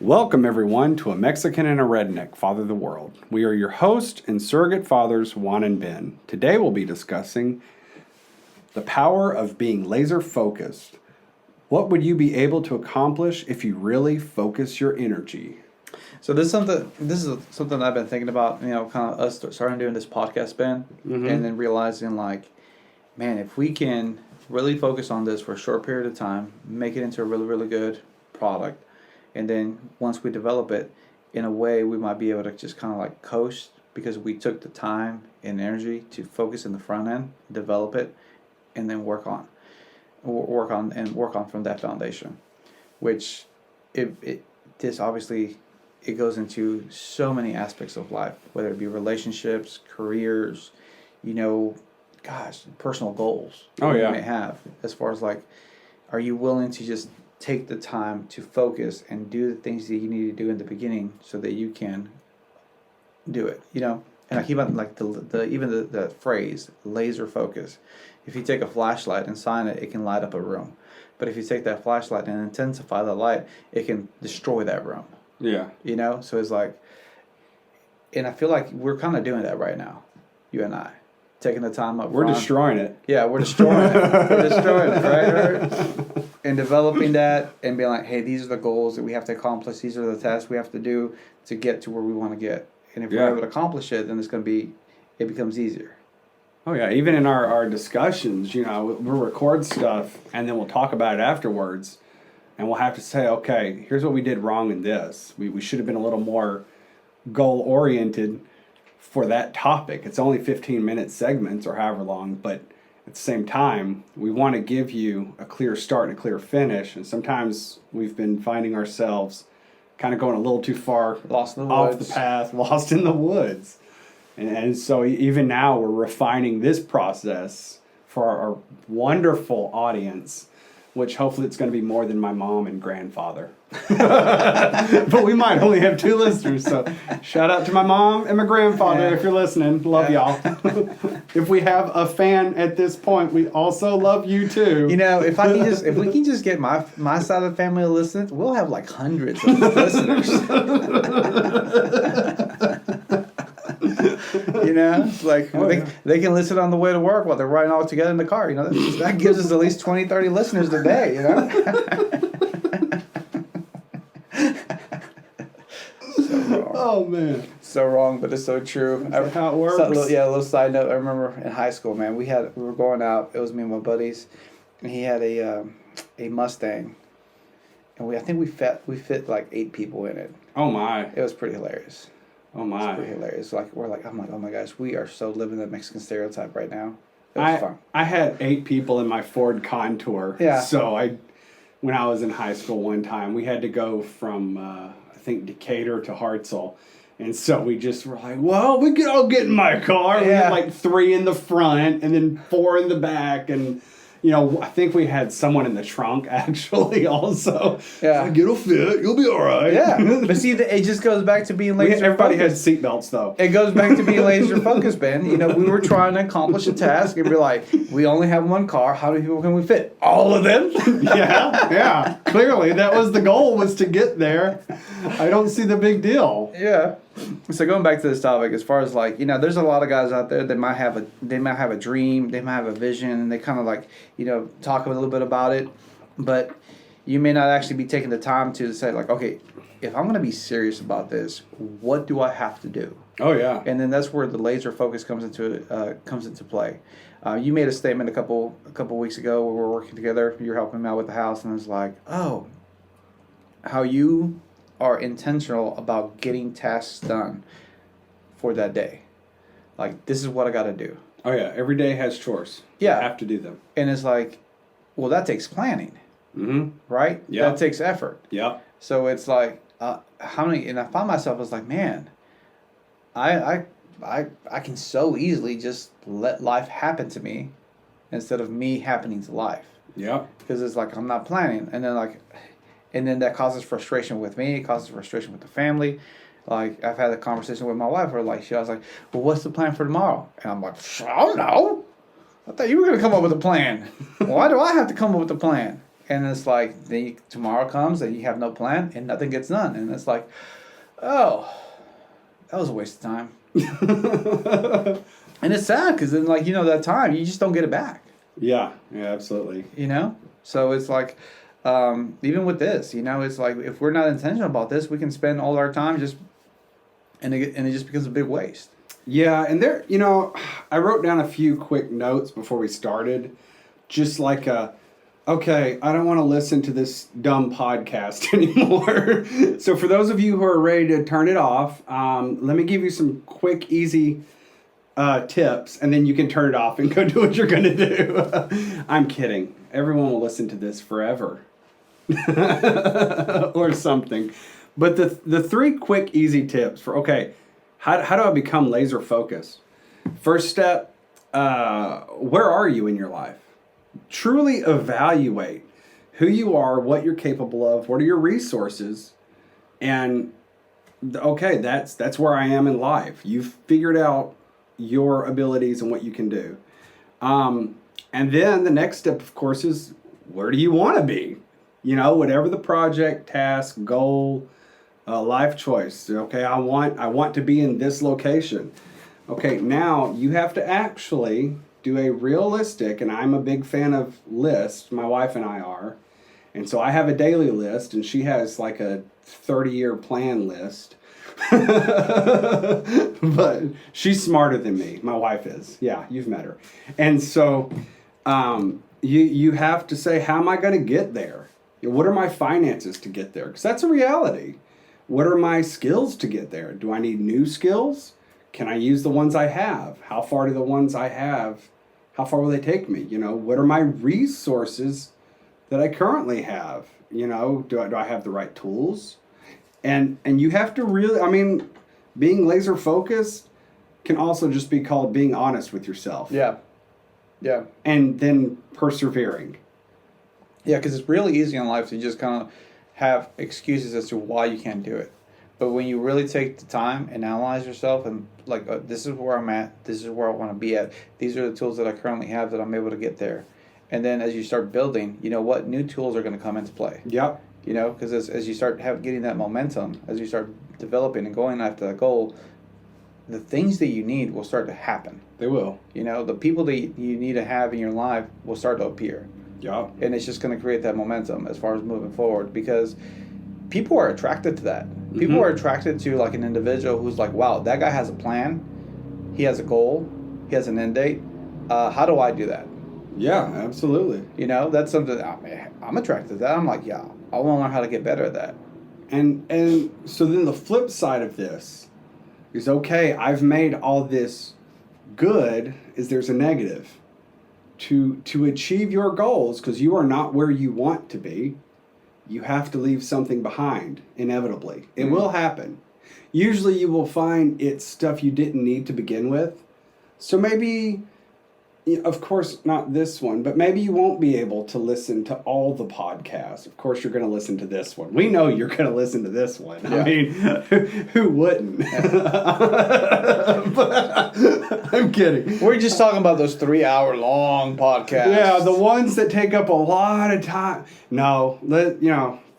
Welcome, everyone, to A Mexican and a Redneck Father the World. We are your host and surrogate fathers, Juan and Ben. Today we'll be discussing the power of being laser focused. What would you be able to accomplish if you really focus your energy? So this is something I've been thinking about, kind of us starting doing this podcast, Ben, and then realizing man, if we can really focus on this for a short period of time, make it into a really, really good product, and then once we develop it, in a way, we might be able to just kind of coast because we took the time and energy to focus in the front end, develop it, and then work on from that foundation. Which, this obviously it goes into so many aspects of life, whether it be relationships, careers, personal goals. Oh, yeah. You may have as far as are you willing to just take the time to focus and do the things that you need to do in the beginning so that you can do it, And I keep on the phrase laser focus. If you take a flashlight and shine it, it can light up a room. But if you take that flashlight and intensify the light, it can destroy that room. Yeah. So it's and I feel like we're kind of doing that right now, you and I. Taking the time up We're front. destroying it. Yeah, we're destroying it. We're destroying it, right? And developing that and being like, hey, these are the goals that we have to accomplish. These are the tasks we have to do to get to where we want to get. And if we're able to accomplish it, then it becomes easier. Oh, yeah. Even in our discussions, we'll record stuff and then we'll talk about it afterwards. And we'll have to say, okay, here's what we did wrong in this. We should have been a little more goal-oriented for that topic. It's only 15-minute segments or however long, but at the same time, we want to give you a clear start and a clear finish. And sometimes we've been finding ourselves kind of going a little too far off the path, lost in the woods. And so even now we're refining this process for our wonderful audience, which hopefully it's going to be more than my mom and grandfather. But we might only have 2 listeners, so shout out to my mom and my grandfather if you're listening. Love y'all. If we have a fan at this point, we also love you too. If we can just get my side of the family to listen, we'll have hundreds of listeners. They can listen on the way to work while they're riding all together in the car. That gives us at least 20, 30 listeners a day. So wrong. Oh man, so wrong, but it's so true. That's how it works. A little side note. I remember in high school, man, we were going out. It was me and my buddies, and he had a Mustang, and I think we fit 8 people in it. Oh my, it was pretty hilarious. Oh my! It's pretty hilarious. I'm like, oh my gosh, we are so living the Mexican stereotype right now. It was fun. I had 8 people in my Ford Contour. Yeah. So when I was in high school one time, we had to go from I think Decatur to Hartselle, and so we just were like, well, we could all get in my car. Yeah. We had 3 in the front and then 4 in the back, and I think we had someone in the trunk actually also. Yeah. It'll fit. You'll be all right. Yeah. But see, it just goes back to being laser everybody focused. had seatbelts though. It goes back to being laser focused, Ben. We were trying to accomplish a task and be like, we only have one car. How many people can we fit? All of them? Yeah. Clearly, that was the goal, was to get there. I don't see the big deal. Yeah. So going back to this topic, as far as there's a lot of guys out there that might have a dream, they might have a vision, and they kind of talk a little bit about it, but you may not actually be taking the time to say okay, if I'm going to be serious about this, what do I have to do? Oh yeah. And then that's where the laser focus comes into play. You made a statement a couple weeks ago where we were working together. You're helping me out with the house, and it's how you are intentional about getting tasks done for that day. This is what I got to do. Oh yeah, every day has chores. Yeah. I have to do them. And it's well, that takes planning. Mm-hmm. Right? Yeah. That takes effort. Yeah. So it's how many, and I find myself as man, I can so easily just let life happen to me instead of me happening to life. Yeah. Because it's I'm not planning, and then that causes frustration with me. It causes frustration with the family. I've had a conversation with my wife where I was like, well, what's the plan for tomorrow? And I'm like, I don't know. I thought you were going to come up with a plan. Why do I have to come up with a plan? And it's like tomorrow comes and you have no plan and nothing gets done. And it's like, oh, that was a waste of time. And it's sad because then, like, that time, you just don't get it back. Yeah, absolutely. So it's like, even with this, it's like if we're not intentional about this, we can spend all our time and it just becomes a big waste. Yeah, and there, I wrote down a few quick notes before we started, just like okay, I don't want to listen to this dumb podcast anymore. So for those of you who are ready to turn it off, let me give you some quick, easy tips, and then you can turn it off and go do what you're going to do. I'm kidding. Everyone will listen to this forever. Or something. But the three quick, easy tips for, okay, how do I become laser focused? First step, where are you in your life? Truly evaluate who you are, what you're capable of, what are your resources, and okay, that's where I am in life. You've figured out your abilities and what you can do. And then the next step, of course, is where do you want to be? Whatever the project, task, goal, life choice. Okay, I want to be in this location. Okay, now you have to actually do a realistic, and I'm a big fan of lists, my wife and I are, and so I have a daily list, and she has like a 30-year plan list. But she's smarter than me. My wife is. Yeah, you've met her. And so you have to say, how am I going to get there? What are my finances to get there? Because that's a reality. What are my skills to get there? Do I need new skills? Can I use the ones I have? How far do the ones I have, how far will they take me? What are my resources that I currently have? Do I have the right tools? And you have to really, being laser focused can also just be called being honest with yourself. Yeah. Yeah. And then persevering. Yeah, because it's really easy in life to just kind of have excuses as to why you can't do it. But when you really take the time and analyze yourself and like, this is where I'm at, this is where I want to be at, these are the tools that I currently have that I'm able to get there. And then as you start building, what new tools are going to come into play? Yep. Because as you start getting that momentum, as you start developing and going after that goal, the things that you need will start to happen. They will. The people that you need to have in your life will start to appear. Yeah. And it's just going to create that momentum as far as moving forward, because people are attracted to that. People are attracted to like an individual who's like, wow, that guy has a plan, he has a goal, he has an end date. How do I do that? Yeah, absolutely. That's something I'm attracted to that. I'm like, yeah, I want to learn how to get better at that. And so then the flip side of this is, okay, I've made all this good, is there's a negative. To achieve your goals, because you are not where you want to be, you have to leave something behind, inevitably. It will happen. Usually you will find it's stuff you didn't need to begin with. So maybe, of course, not this one, but maybe you won't be able to listen to all the podcasts. Of course, you're going to listen to this one. We know you're going to listen to this one. Yeah. I mean, who wouldn't? But, I'm kidding. We're just talking about those 3-hour-long podcasts. Yeah, the ones that take up a lot of time. No,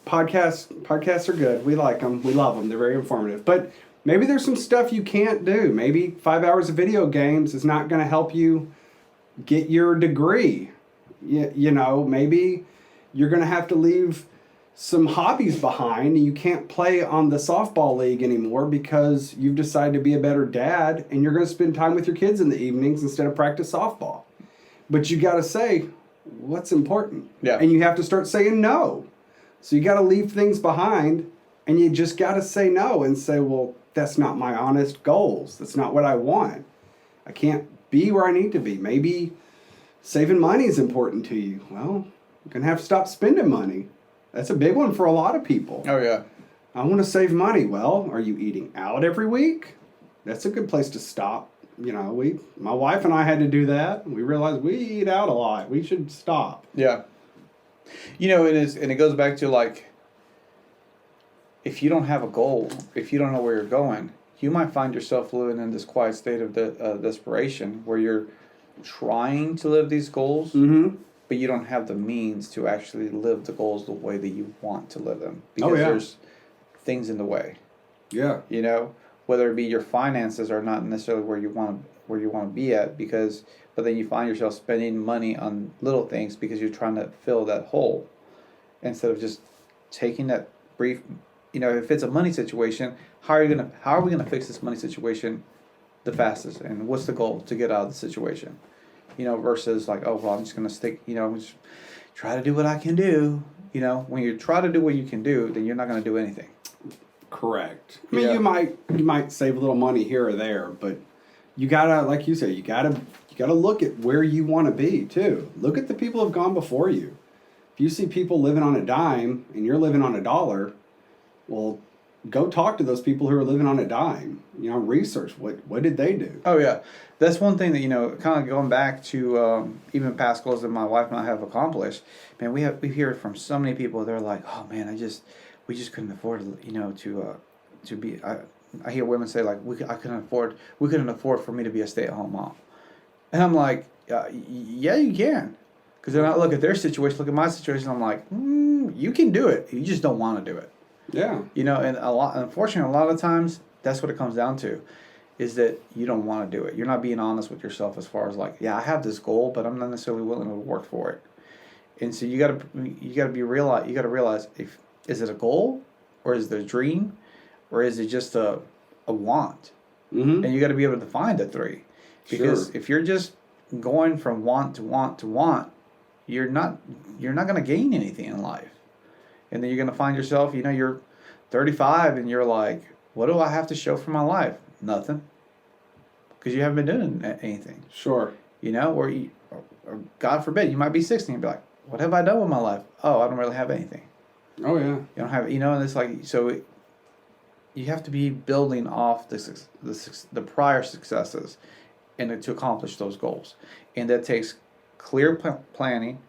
podcasts are good. We like them. We love them. They're very informative. But maybe there's some stuff you can't do. Maybe 5 hours of video games is not going to help you get your degree. Maybe you're going to have to leave some hobbies behind, and you can't play on the softball league anymore because you've decided to be a better dad, and you're going to spend time with your kids in the evenings instead of practice softball. But you got to say what's important. Yeah. And you have to start saying no. So you got to leave things behind, and you just got to say no and say, well, that's not my honest goals. That's not what I want. I can't be where I need to be. Maybe saving money is important to you. Well, you're going to have to stop spending money. That's a big one for a lot of people. Oh, yeah. I want to save money. Well, are you eating out every week? That's a good place to stop. My wife and I had to do that. We realized we eat out a lot. We should stop. Yeah. It goes back to like, if you don't have a goal, if you don't know where you're going, you might find yourself living in this quiet state of desperation where you're trying to live these goals, but you don't have the means to actually live the goals the way that you want to live them because yeah. there's things in the way. Yeah. You know, whether it be your finances are not necessarily where you want to be at but then you find yourself spending money on little things because you're trying to fill that hole instead of just taking that brief. You know, if it's a money situation, how are we gonna fix this money situation the fastest, and what's the goal to get out of the situation? You know, versus like, oh well, I'm just gonna stick. You know, just try to do what I can do. You know, when you try to do what you can do, then you're not gonna do anything. Correct. I mean, you might save a little money here or there, but you gotta, like you said, you gotta look at where you want to be too. Look at the people who have gone before you. If you see people living on a dime and you're living on $1, well, go talk to those people who are living on a dime. You know, research what did they do. Oh yeah, that's one thing that kind of going back to even past goals that my wife and I have accomplished. Man, we hear from so many people. They're like, oh man, we just couldn't afford to be. I hear women say like we couldn't afford for me to be a stay-at-home mom, and I'm like, yeah, you can, because then I look at their situation, look at my situation. I'm like, you can do it. You just don't want to do it. Yeah. You know, and unfortunately, a lot of times that's what it comes down to, is that you don't want to do it. You're not being honest with yourself as far as like, yeah, I have this goal, but I'm not necessarily willing to work for it. And so you gotta realize is it a goal, or is it a dream, or is it just a want? Mm-hmm. And you got to be able to find the three, because if you're just going from want to want to want, you're not going to gain anything in life. And then you're going to find yourself, you're 35 and you're like, what do I have to show for my life? Nothing. Because you haven't been doing anything. Sure. Or God forbid, you might be 60 and be like, what have I done with my life? Oh, I don't really have anything. Oh, yeah. You don't have, and it's like, so you have to be building off the prior successes and to accomplish those goals. And that takes clear planning,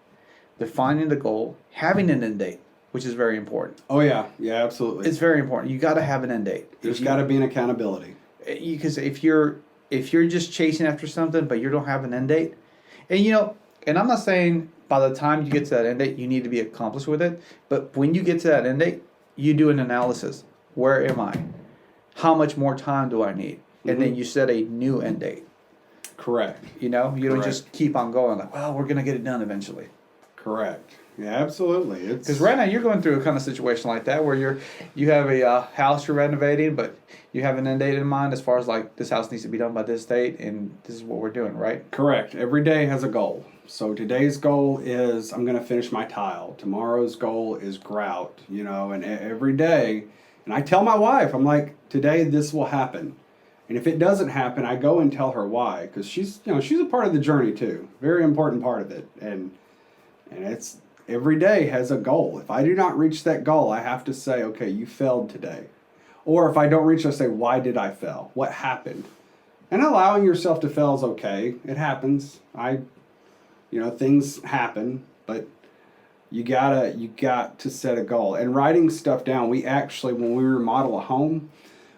defining the goal, having an end date, which is very important. Oh, yeah. Yeah, absolutely. It's very important. You got to have an end date. There's got to be an accountability. Because if you're just chasing after something, but you don't have an end date, and I'm not saying by the time you get to that end date, you need to be accomplished with it. But when you get to that end date, you do an analysis. Where am I? How much more time do I need? And then you set a new end date. Correct. You don't just keep on going like, well, we're going to get it done eventually. Correct. Yeah, absolutely. Because right now you're going through a kind of situation like that where you have a house you're renovating, but you have an end date in mind as far as like this house needs to be done by this date, and this is what we're doing, right? Correct. Every day has a goal. So today's goal is I'm going to finish my tile. Tomorrow's goal is grout, and every day. And I tell my wife, I'm like, today this will happen. And if it doesn't happen, I go and tell her why, because she's a part of the journey too. Very important part of it. And it's every day has a goal. If I do not reach that goal, I have to say, okay, you failed today. Or if I don't reach it, I say, why did I fail? What happened? And allowing yourself to fail is okay. It happens. Things happen, but you got to set a goal. And writing stuff down, we actually, when we remodel a home,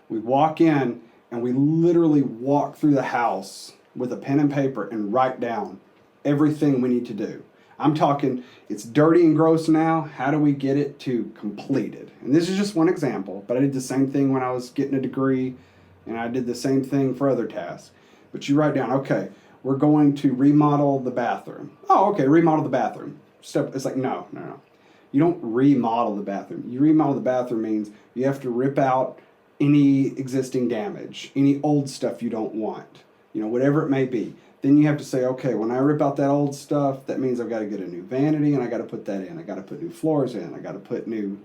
we walk in and we literally walk through the house with a pen and paper and write down everything we need to do. I'm talking, it's dirty and gross now. How do we get it to completed? And this is just one example, but I did the same thing when I was getting a degree, and I did the same thing for other tasks. But you write down, okay, we're going to remodel the bathroom. Oh, okay, remodel the bathroom. It's like, no. You don't remodel the bathroom. You remodel the bathroom means you have to rip out any existing damage, any old stuff you don't want, whatever it may be. Then you have to say, okay, when I rip out that old stuff, that means I've got to get a new vanity and I got to put that in. I got to put new floors in. I got to put new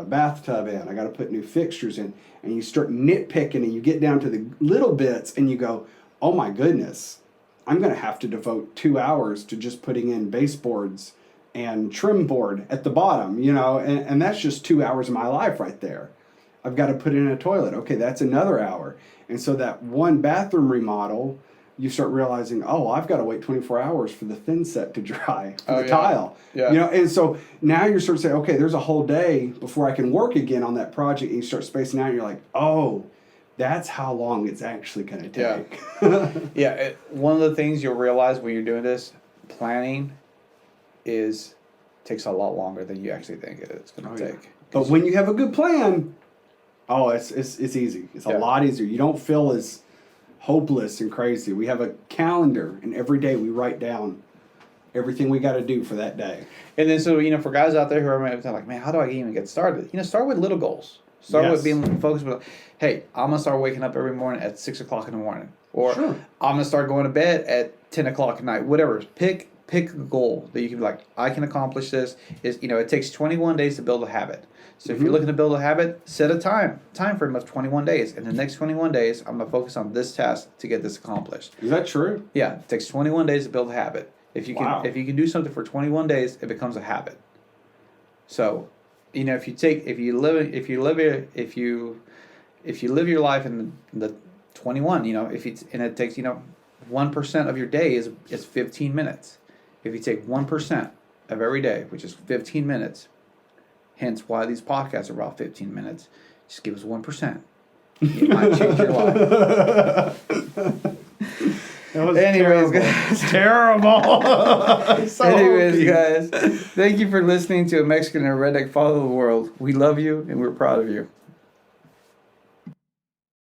bathtub in. I got to put new fixtures in. And you start nitpicking and you get down to the little bits and you go, oh my goodness, I'm going to have to devote 2 hours to just putting in baseboards and trim board at the bottom, and that's just 2 hours of my life right there. I've got to put in a toilet. Okay, that's another hour. And so that one bathroom remodel, you start realizing, oh, I've got to wait 24 hours for the thin set to dry for the tile. Yeah. And so now you're sort of saying, okay, there's a whole day before I can work again on that project. And you start spacing out and you're like, oh, that's how long it's actually going to take. One of the things you'll realize when you're doing this, planning takes a lot longer than you actually think it's going to take. But when you have a good plan, it's easy. It's a lot easier. You don't feel as hopeless and crazy. We have a calendar, and every day we write down everything we got to do for that day. And then, so, for guys out there who are like, man, how do I even get started? Start with little goals. Start with being focused with, hey, I'm going to start waking up every morning at 6 o'clock in the morning. Or I'm going to start going to bed at 10 o'clock at night. Whatever. Pick a goal that you can be like, I can accomplish this. It takes 21 days to build a habit. So if you're looking to build a habit, set a time frame of 21 days. In the next 21 days, I'm going to focus on this task to get this accomplished. Is that true? Yeah. It takes 21 days to build a habit. If you can do something for 21 days, it becomes a habit. So, if you live your life in the 21, and it takes 1% of your day is 15 minutes. If you take 1% of every day, which is 15 minutes, hence why these podcasts are about 15 minutes, just give us 1%. It might change your life. Anyways, guys. Terrible. Guys, thank you for listening to A Mexican and a Redneck Follow the World. We love you and we're proud of you.